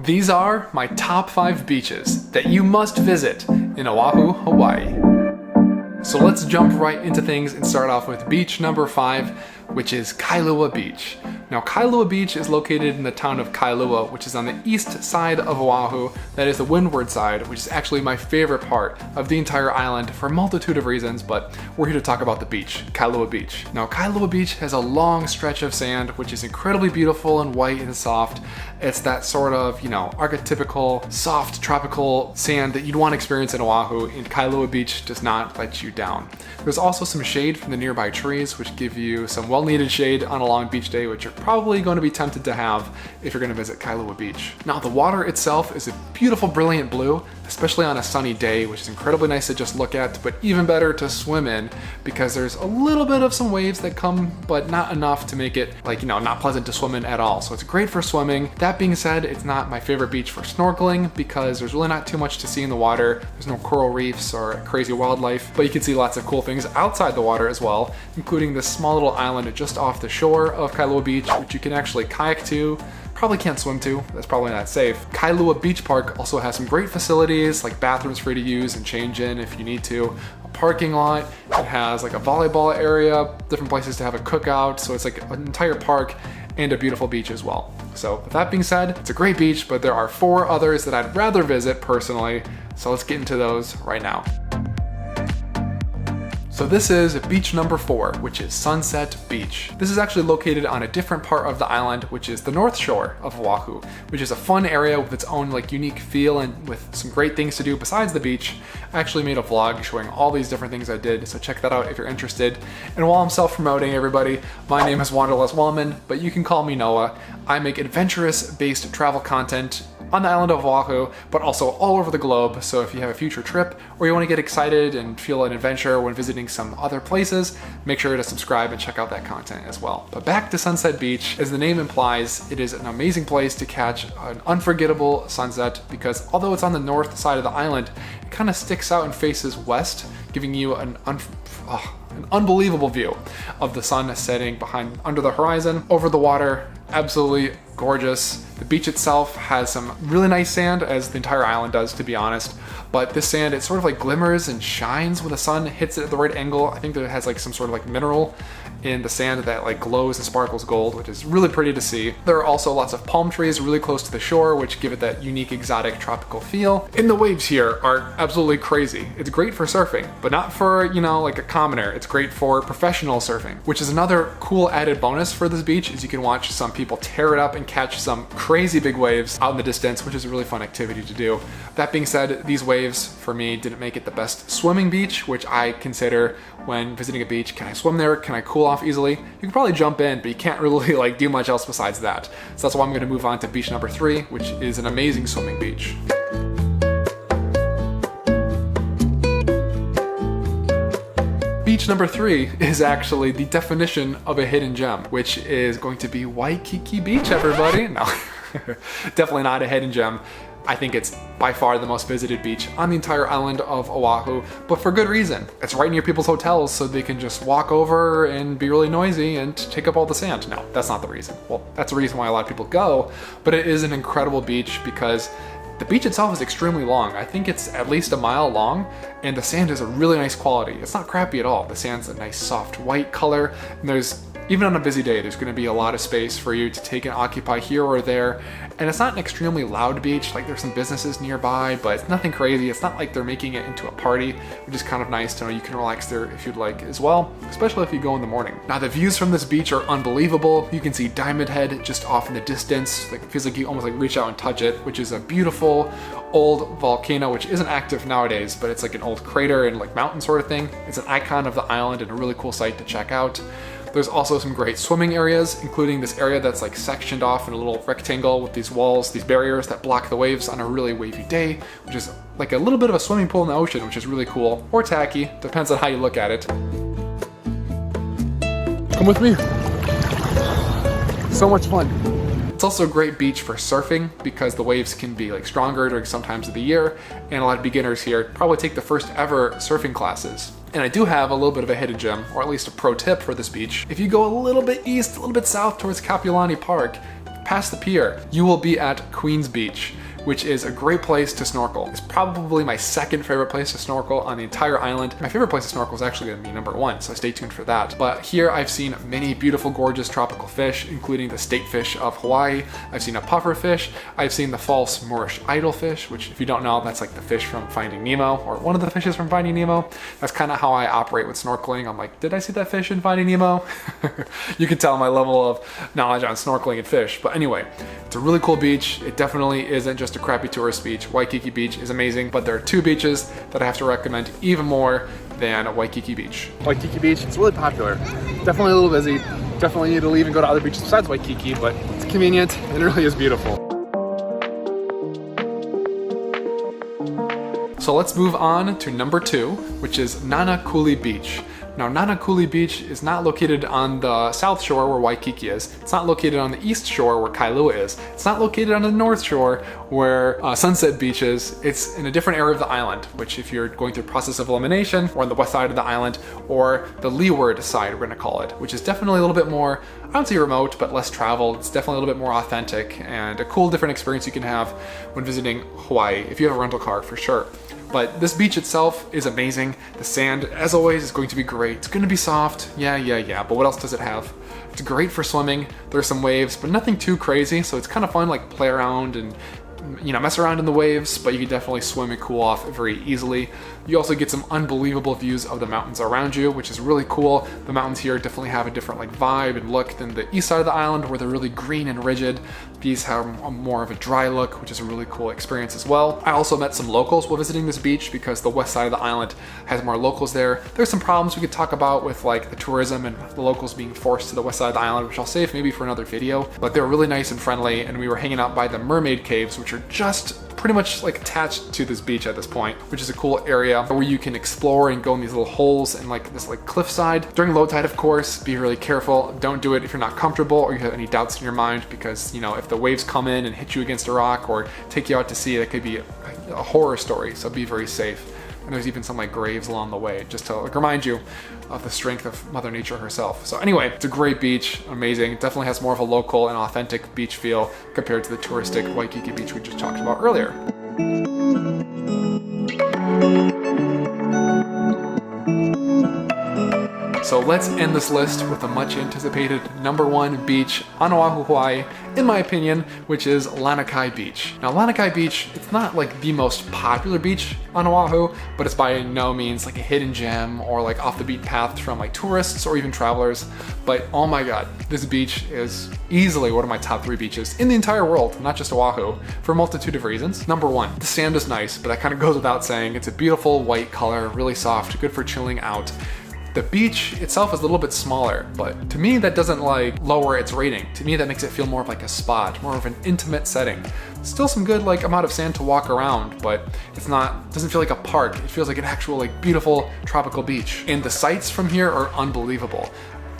These are my top 5 beaches that you must visit in Oahu, Hawaii. So let's jump right into things and start off with beach number 5, which is Kailua Beach. Now, Kailua Beach is located in the town of Kailua, which is on the east side of Oahu. That is the windward side, which is actually my favorite part of the entire island for a multitude of reasons, but we're here to talk about the beach, Kailua Beach. Now, Kailua Beach has a long stretch of sand, which is incredibly beautiful and white and soft. It's that sort of, archetypical, soft, tropical sand that you'd want to experience in Oahu, and Kailua Beach does not let you down. There's also some shade from the nearby trees, which give you some well-needed shade on a long beach day, which you're probably going to be tempted to have if you're going to visit Kailua Beach. Now, the water itself is a beautiful, brilliant blue, especially on a sunny day, which is incredibly nice to just look at, but even better to swim in because there's a little bit of some waves that come, but not enough to make it not pleasant to swim in at all. So it's great for swimming. That being said, it's not my favorite beach for snorkeling because there's really not too much to see in the water. There's no coral reefs or crazy wildlife, but you can see lots of cool things outside the water as well, including this small little island just off the shore of Kailua Beach, which you can actually kayak to. Probably can't swim to, that's probably not safe. Kailua Beach Park also has some great facilities like bathrooms for you to use and change in if you need to. A parking lot, it has like a volleyball area, different places to have a cookout, so it's like an entire park and a beautiful beach as well. So with that being said, it's a great beach, but there are 4 others that I'd rather visit personally, so let's get into those right now. So this is beach number 4, which is Sunset Beach. This is actually located on a different part of the island, which is the north shore of Oahu, which is a fun area with its own unique feel and with some great things to do besides the beach. I actually made a vlog showing all these different things I did, so check that out if you're interested. And while I'm self-promoting everybody, my name is Wanderlust Wellman, but you can call me Noah. I make adventurous-based travel content on the island of Oahu, but also all over the globe. So if you have a future trip or you want to get excited and feel an adventure when visiting some other places, make sure to subscribe and check out that content as well. But back to Sunset Beach, as the name implies, it is an amazing place to catch an unforgettable sunset because although it's on the north side of the island, it kind of sticks out and faces west, giving you an unbelievable view of the sun setting under the horizon, over the water. Absolutely gorgeous. The beach itself has some really nice sand, as the entire island does, to be honest. But this sand, it sort of glimmers and shines when the sun hits it at the right angle. I think that it has some sort of mineral in the sand that glows and sparkles gold, which is really pretty to see. There are also lots of palm trees really close to the shore, which give it that unique, exotic, tropical feel. And the waves here are absolutely crazy. It's great for surfing, but not for, a commoner. It's great for professional surfing, which is another cool added bonus for this beach, is you can watch some people tear it up and catch some crazy big waves out in the distance, which is a really fun activity to do. That being said, these waves, for me, didn't make it the best swimming beach, which I consider when visiting a beach. Can I swim there? Can I cool off easily? You can probably jump in, but you can't really do much else besides that. So that's why I'm going to move on to beach number 3, which is an amazing swimming beach. Beach number 3 is actually the definition of a hidden gem, which is going to be Waikiki Beach, everybody. No, definitely not a hidden gem. I think it's by far the most visited beach on the entire island of Oahu, but for good reason. It's right near people's hotels, so they can just walk over and be really noisy and take up all the sand. No, that's not the reason. Well, that's the reason why a lot of people go, but it is an incredible beach because the beach itself is extremely long. I think it's at least a mile long, and the sand is a really nice quality. It's not crappy at all. The sand's a nice soft white color, and even on a busy day, there's going to be a lot of space for you to take and occupy here or there. And it's not an extremely loud beach, there's some businesses nearby, but it's nothing crazy. It's not like they're making it into a party, which is kind of nice to know you can relax there if you'd like as well, especially if you go in the morning. Now, the views from this beach are unbelievable. You can see Diamond Head just off in the distance. It feels like you almost reach out and touch it, which is a beautiful old volcano, which isn't active nowadays, but it's an old crater and mountain sort of thing. It's an icon of the island and a really cool site to check out. There's also some great swimming areas, including this area that's sectioned off in a little rectangle with these walls, these barriers that block the waves on a really wavy day, which is a little bit of a swimming pool in the ocean, which is really cool, or tacky, depends on how you look at it. Come with me. So much fun. It's also a great beach for surfing because the waves can be stronger during some times of the year, and a lot of beginners here probably take the first ever surfing classes. And I do have a little bit of a hidden gem, or at least a pro tip for this beach. If you go a little bit east, a little bit south towards Kapiolani Park, past the pier, you will be at Queens Beach, which is a great place to snorkel. It's probably my second favorite place to snorkel on the entire island. My favorite place to snorkel is actually gonna be number 1, so stay tuned for that. But here I've seen many beautiful, gorgeous tropical fish, including the state fish of Hawaii. I've seen a pufferfish. I've seen the false Moorish idolfish, which if you don't know, that's like the fish from Finding Nemo, or one of the fishes from Finding Nemo. That's kind of how I operate with snorkeling. I'm like, did I see that fish in Finding Nemo? You can tell my level of knowledge on snorkeling and fish. But anyway, it's a really cool beach. It definitely isn't just a crappy tourist beach. Waikiki Beach is amazing, but there are 2 beaches that I have to recommend even more than Waikiki Beach. Waikiki Beach, it's really popular. Definitely a little busy. Definitely need to leave and go to other beaches besides Waikiki, but it's convenient and it really is beautiful. So let's move on to number 2, which is Nanakuli Beach. Now, Nanakuli Beach is not located on the south shore where Waikiki is. It's not located on the east shore where Kailua is. It's not located on the north shore where Sunset Beach is. It's in a different area of the island, which if you're going through process of elimination, or on the west side of the island, or the LEEWARD side, we're gonna call it, which is definitely a little bit more, I don't say remote, but less traveled. It's definitely a little bit more authentic and a cool different experience you can have when visiting Hawaii, if you have a rental car for sure. But this beach itself is amazing. The sand, as always, is going to be great. It's going to be soft, yeah, but what else does it have? It's great for swimming. There's some waves, but nothing too crazy, so it's kind of fun, like play around and mess around in the waves, but you can definitely swim and cool off very easily. You also get some unbelievable views of the mountains around you, which is really cool. The mountains here definitely have a different vibe and look than the east side of the island, where they're really green and rigid. These have more of a dry look, which is a really cool experience as well. I also met some locals while visiting this beach because the west side of the island has more locals there. There's some problems we could talk about with the tourism and the locals being forced to the west side of the island, which I'll save maybe for another video, but they were really nice and friendly, and we were hanging out by the mermaid caves, which are just pretty much attached to this beach at this point, which is a cool area where you can explore and go in these little holes and this cliffside. During low tide, of course, be really careful. Don't do it if you're not comfortable or you have any doubts in your mind, because if the waves come in and hit you against a rock or take you out to sea, that could be a horror story, so be very safe. And there's even some graves along the way, just to remind you of the strength of Mother Nature herself. So anyway, it's a great beach, amazing. It definitely has more of a local and authentic beach feel compared to the touristic Waikiki Beach we just talked about earlier. So let's end this list with the much anticipated number 1 beach on Oahu, Hawaii, in my opinion, which is Lanikai Beach. Now, Lanikai Beach, it's not the most popular beach on Oahu, but it's by no means a hidden gem or off the beaten path from tourists or even travelers. But oh my God, this beach is easily one of my top 3 beaches in the entire world, not just Oahu, for a multitude of reasons. Number 1, the sand is nice, but that kind of goes without saying. It's a beautiful white color, really soft, good for chilling out. The beach itself is a little bit smaller, but to me that doesn't lower its rating. To me that makes it feel more of a spot, more of an intimate setting. Still some good amount of sand to walk around, but doesn't feel like a park. It feels like an actual beautiful tropical beach. And the sights from here are unbelievable.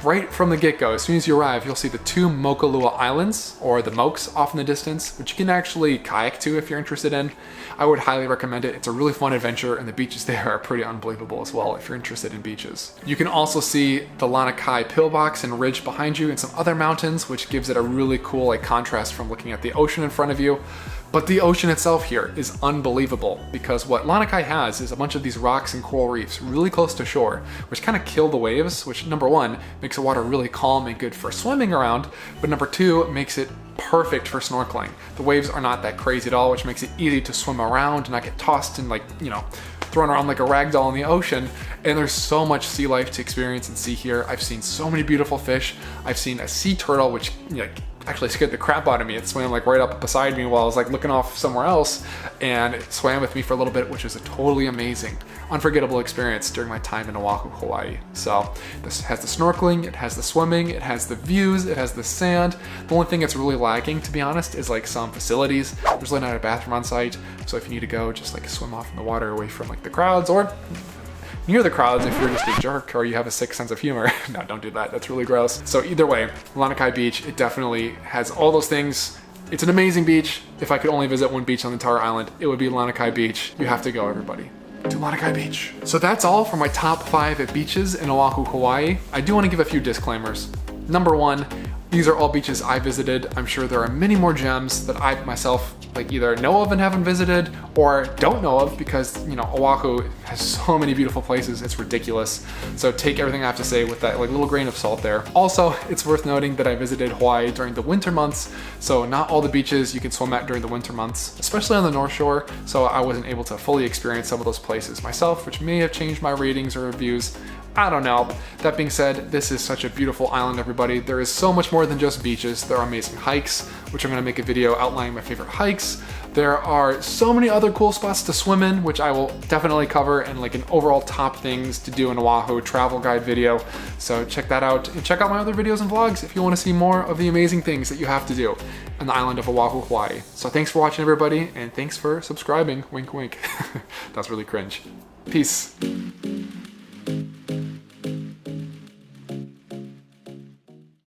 Right from the get-go, as soon as you arrive, you'll see the 2 MOKULUA Islands, or the Mokes, off in the distance, which you can actually kayak to if you're interested in. I would highly recommend it. It's a really fun adventure, and the beaches there are pretty unbelievable as well if you're interested in beaches. You can also see the Lanikai PILLBOX and ridge behind you and some other mountains, which gives it a really cool contrast from looking at the ocean in front of you. But the ocean itself here is unbelievable, because what Lanikai has is a bunch of these rocks and coral reefs really close to shore, which kind of kill the waves, which number 1, makes the water really calm and good for swimming around, but number 2, makes it perfect for snorkeling. The waves are not that crazy at all, which makes it easy to swim around and not get tossed and thrown around like a rag doll in the ocean. And there's so much sea life to experience and see here. I've seen so many beautiful fish. I've seen a sea turtle, which actually scared the crap out of me. It swam right up beside me while I was looking off somewhere else, and it swam with me for a little bit, which was a totally amazing, unforgettable experience during my time in Oahu, Hawaii. So this has the snorkeling, it has the swimming, it has the views, it has the sand. The only thing that's really lacking, to be honest, is some facilities. There's really not a bathroom on site, so if you need to go, just swim off in the water away from the crowds, or near the crowds if you're just a jerk or you have a sick sense of humor. No, don't do that. That's really gross. So either way, Lanikai Beach, it definitely has all those things. It's an amazing beach. If I could only visit 1 beach on the entire island, it would be Lanikai Beach. You have to go, everybody, to Lanikai Beach. So that's all for my top 5 beaches in Oahu, Hawaii. I do want to give a few disclaimers. Number 1, These are all beaches I visited. I'm sure there are many more gems that I myself like either know of and haven't visited or don't know of because, you know, Oahu has so many beautiful places, it's ridiculous. So take everything I have to say with that like little grain of salt there. Also, it's worth noting that I visited Hawaii during the winter months, so not all the beaches you can swim at during the winter months, especially on the North Shore, so I wasn't able to fully experience some of those places myself, which may have changed my ratings or reviews. I don't know. That being said, this is such a beautiful island, everybody. There is so much more than just beaches. There are amazing hikes, which I'm gonna make a video outlining my favorite hikes. There are so many other cool spots to swim in, which I will definitely cover in like an overall top things to do in Oahu travel guide video. So check that out and check out my other videos and vlogs if you wanna see more of the amazing things that you have to do on the island of Oahu, Hawaii. So thanks for watching, everybody, and thanks for subscribing. Wink, wink. That's really cringe. Peace.